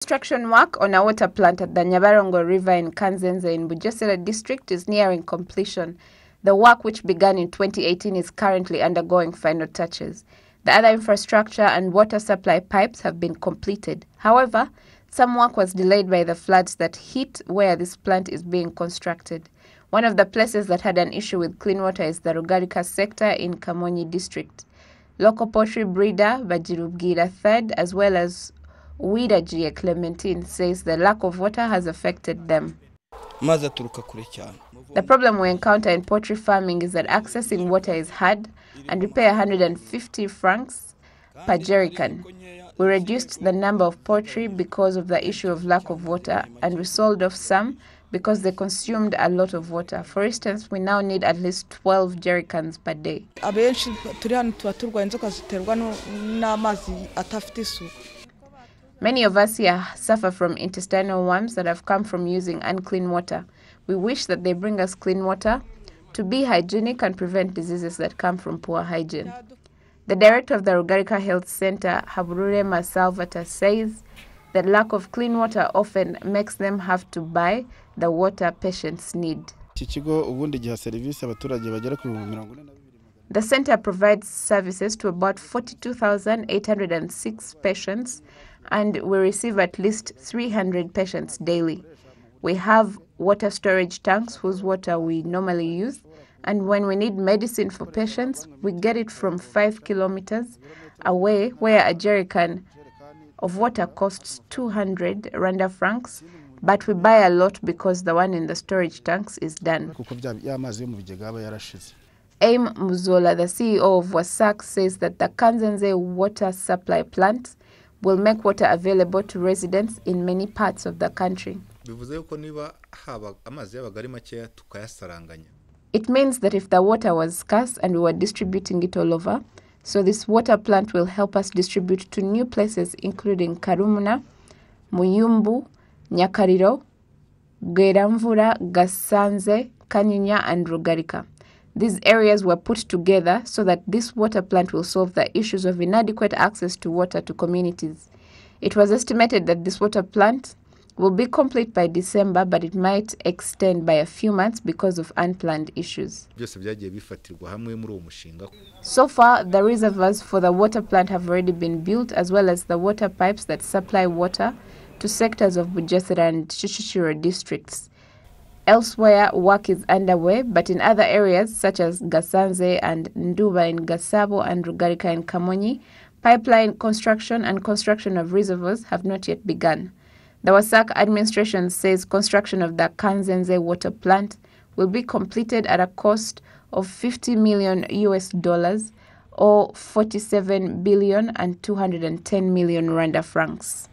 Construction work on a water plant at the Nyabarongo River in Kanzenze in Bugesera district is nearing completion. The work, which began in 2018, is currently undergoing final touches. The other infrastructure and water supply pipes have been completed. However, some work was delayed by the floods that hit where this plant is being constructed. One of the places that had an issue with clean water is the Rugarika sector in Kamonyi district. Local poultry breeder Bajirubwira III, as well as Uwiragiye Clementine, says the lack of water has affected them. The problem we encounter in poultry farming is that accessing water is hard, and we pay 150 francs per jerrycan. We reduced the number of poultry because of the issue of lack of water, and we sold off some because they consumed a lot of water. For instance, we now need at least 12 jerrycans per day. Many of us here suffer from intestinal worms that have come from using unclean water. We wish that they bring us clean water to be hygienic and prevent diseases that come from poor hygiene. The director of the Rugarika Health Center, Habururema Salvatore, says that lack of clean water often makes them have to buy the water patients need. The center provides services to about 42,806 patients, and we receive at least 300 patients daily. We have water storage tanks whose water we normally use, and when we need medicine for patients, we get it from 5 kilometers away, where a jerrycan of water costs 200 Rwanda francs, but we buy a lot because the one in the storage tanks is done. Aim Muzola, the CEO of Wasac, says that the Kanzenze water supply plant will make water available to residents in many parts of the country. It means that if the water was scarce and we were distributing it all over, so this water plant will help us distribute to new places including Karumuna, Muyumbu, Nyakariro, Bweramvura, Kanzenze, Kanyinya and Rugarika. These areas were put together so that this water plant will solve the issues of inadequate access to water to communities. It was estimated that this water plant will be complete by December, but it might extend by a few months because of unplanned issues. So far, the reservoirs for the water plant have already been built, as well as the water pipes that supply water to sectors of Bugesera and Chichichiro districts. Elsewhere, work is underway, but in other areas such as Kanzenze and Nduba in Gasabo and Rugarika in Kamonyi, pipeline construction and construction of reservoirs have not yet begun. The Wasac administration says construction of the Kanzenze water plant will be completed at a cost of $50 million or 47 billion and 210 million Rwanda francs.